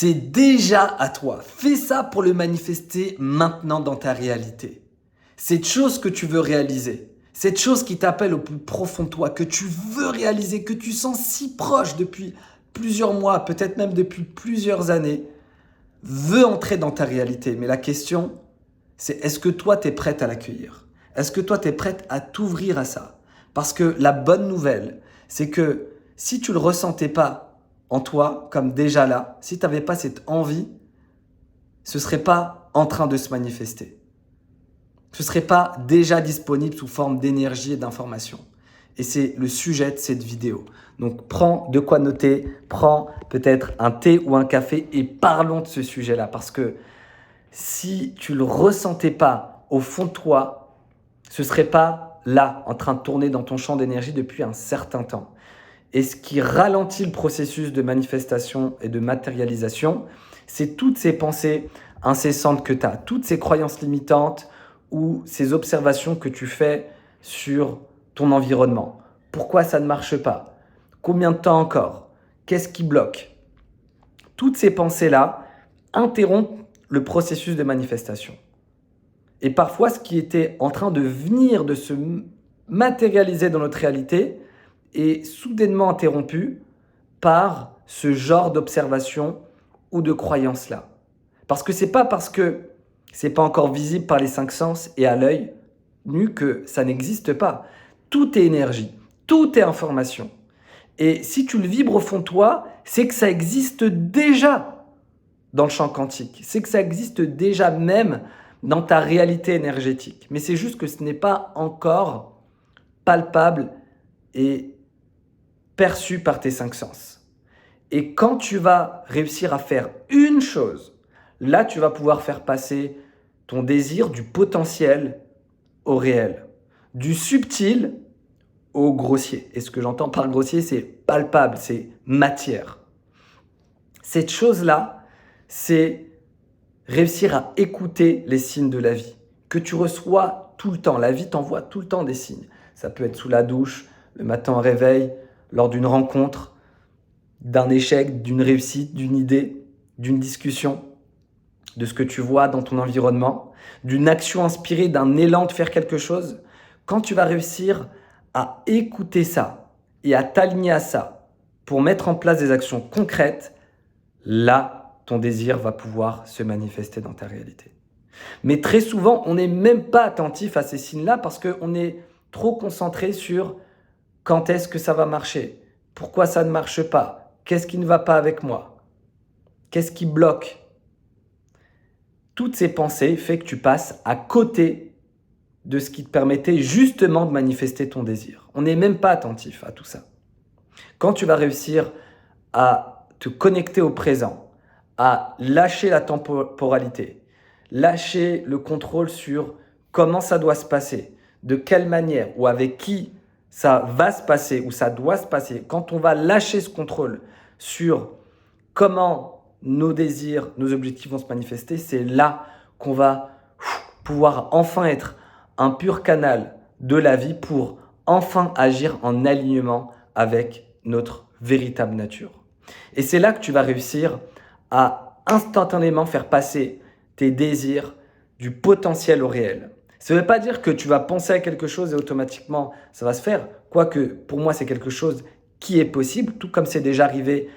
c'est déjà à toi. Fais ça pour le manifester maintenant dans ta réalité. Cette chose que tu veux réaliser, cette chose qui t'appelle au plus profond de toi, que tu veux réaliser, que tu sens si proche depuis plusieurs mois, peut-être même depuis plusieurs années, veut entrer dans ta réalité. Mais la question, c'est est-ce que toi, tu es prête à l'accueillir? Est-ce que toi, tu es prête à t'ouvrir à ça? Parce que la bonne nouvelle, c'est que si tu ne le ressentais pas en toi, comme déjà là, si tu n'avais pas cette envie, ce ne serait pas en train de se manifester. Ce ne serait pas déjà disponible sous forme d'énergie et d'information. Et c'est le sujet de cette vidéo. Donc prends de quoi noter, prends peut-être un thé ou un café et parlons de ce sujet-là. Parce que si tu ne le ressentais pas au fond de toi, ce ne serait pas là, en train de tourner dans ton champ d'énergie depuis un certain temps. Et ce qui ralentit le processus de manifestation et de matérialisation, c'est toutes ces pensées incessantes que tu as, toutes ces croyances limitantes ou ces observations que tu fais sur ton environnement. Pourquoi ça ne marche pas? Combien de temps encore? Qu'est-ce qui bloque? Toutes ces pensées-là interrompent le processus de manifestation. Et parfois, ce qui était en train de venir, de se matérialiser dans notre réalité, est soudainement interrompu par ce genre d'observation ou de croyance-là. Parce que c'est pas parce que c'est pas encore visible par les cinq sens et à l'œil nu que ça n'existe pas. Tout est énergie, tout est information. Et si tu le vibres au fond de toi, c'est que ça existe déjà dans le champ quantique. C'est que ça existe déjà même dans ta réalité énergétique. Mais c'est juste que ce n'est pas encore palpable et perçu par tes cinq sens. Et quand tu vas réussir à faire une chose, là, tu vas pouvoir faire passer ton désir du potentiel au réel, du subtil au grossier. Et ce que j'entends par grossier, c'est palpable, c'est matière. Cette chose-là, c'est réussir à écouter les signes de la vie, que tu reçois tout le temps. La vie t'envoie tout le temps des signes. Ça peut être sous la douche, le matin au réveil, lors d'une rencontre, d'un échec, d'une réussite, d'une idée, d'une discussion, de ce que tu vois dans ton environnement, d'une action inspirée, d'un élan de faire quelque chose. Quand tu vas réussir à écouter ça et à t'aligner à ça pour mettre en place des actions concrètes, là, ton désir va pouvoir se manifester dans ta réalité. Mais très souvent, on n'est même pas attentif à ces signes-là parce qu'on est trop concentré sur quand est-ce que ça va marcher, pourquoi ça ne marche pas, qu'est-ce qui ne va pas avec moi, qu'est-ce qui bloque. Toutes ces pensées font que tu passes à côté de ce qui te permettait justement de manifester ton désir. On n'est même pas attentif à tout ça. Quand tu vas réussir à te connecter au présent, à lâcher la temporalité, lâcher le contrôle sur comment ça doit se passer, de quelle manière ou avec qui ça va se passer ou ça doit se passer, quand on va lâcher ce contrôle sur comment nos désirs, nos objectifs vont se manifester, c'est là qu'on va pouvoir enfin être un pur canal de la vie pour enfin agir en alignement avec notre véritable nature. Et c'est là que tu vas réussir à instantanément faire passer tes désirs du potentiel au réel. Ça ne veut pas dire que tu vas penser à quelque chose et automatiquement ça va se faire. Quoique pour moi c'est quelque chose qui est possible, tout comme c'est déjà arrivé,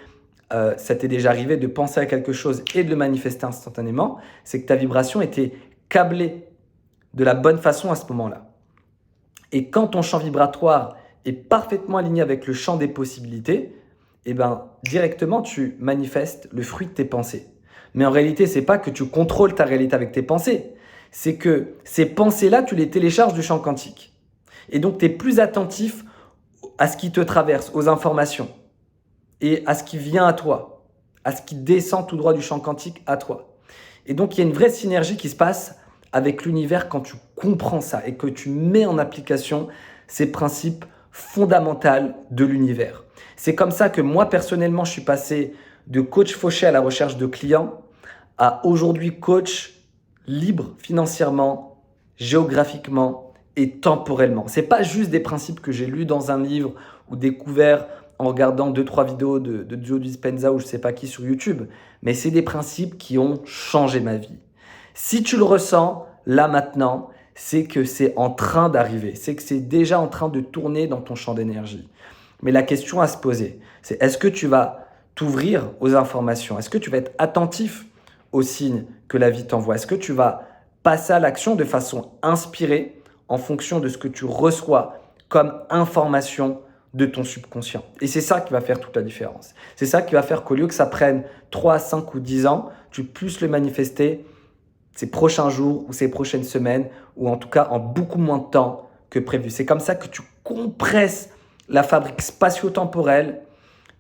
ça t'est déjà arrivé de penser à quelque chose et de le manifester instantanément, c'est que ta vibration était câblée de la bonne façon à ce moment-là. Et quand ton champ vibratoire est parfaitement aligné avec le champ des possibilités, eh ben, directement tu manifestes le fruit de tes pensées. Mais en réalité, ce n'est pas que tu contrôles ta réalité avec tes pensées, c'est que ces pensées-là, tu les télécharges du champ quantique. Et donc, tu es plus attentif à ce qui te traverse, aux informations, et à ce qui vient à toi, à ce qui descend tout droit du champ quantique à toi. Et donc, il y a une vraie synergie qui se passe avec l'univers quand tu comprends ça et que tu mets en application ces principes fondamentaux de l'univers. C'est comme ça que moi, personnellement, je suis passé de coach fauché à la recherche de clients à aujourd'hui coach libre financièrement, géographiquement et temporellement. Ce n'est pas juste des principes que j'ai lus dans un livre ou découverts en regardant 2-3 vidéos de Joe Dispenza ou je sais pas qui sur YouTube, mais c'est des principes qui ont changé ma vie. Si tu le ressens là maintenant, c'est que c'est en train d'arriver, c'est que c'est déjà en train de tourner dans ton champ d'énergie. Mais la question à se poser, c'est est-ce que tu vas t'ouvrir aux informations? Est-ce que tu vas être attentif aux signes que la vie t'envoie? Est-ce que tu vas passer à l'action de façon inspirée en fonction de ce que tu reçois comme information de ton subconscient? Et c'est ça qui va faire toute la différence. C'est ça qui va faire qu'au lieu que ça prenne 3, 5 ou 10 ans, tu puisses le manifester ces prochains jours ou ces prochaines semaines ou en tout cas en beaucoup moins de temps que prévu. C'est comme ça que tu compresses la fabrique spatio-temporelle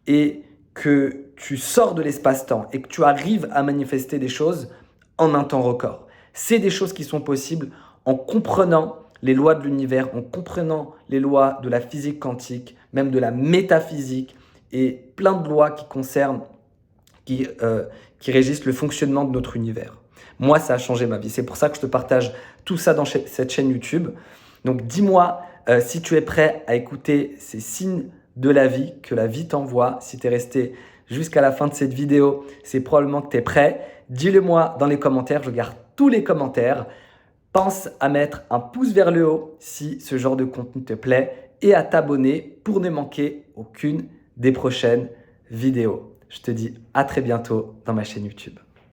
et que tu sors de l'espace-temps et que tu arrives à manifester des choses en un temps record. C'est des choses qui sont possibles en comprenant les lois de l'univers, en comprenant les lois de la physique quantique, même de la métaphysique et plein de lois qui concernent, qui régissent le fonctionnement de notre univers. Moi, ça a changé ma vie. C'est pour ça que je te partage tout ça dans cette chaîne YouTube. Donc, dis-moi si tu es prêt à écouter ces signes de la vie que la vie t'envoie. Si tu es resté jusqu'à la fin de cette vidéo, c'est probablement que tu es prêt. Dis-le moi dans les commentaires. Je garde tous les commentaires. Pense à mettre un pouce vers le haut si ce genre de contenu te plaît et à t'abonner pour ne manquer aucune des prochaines vidéos. Je te dis à très bientôt dans ma chaîne YouTube.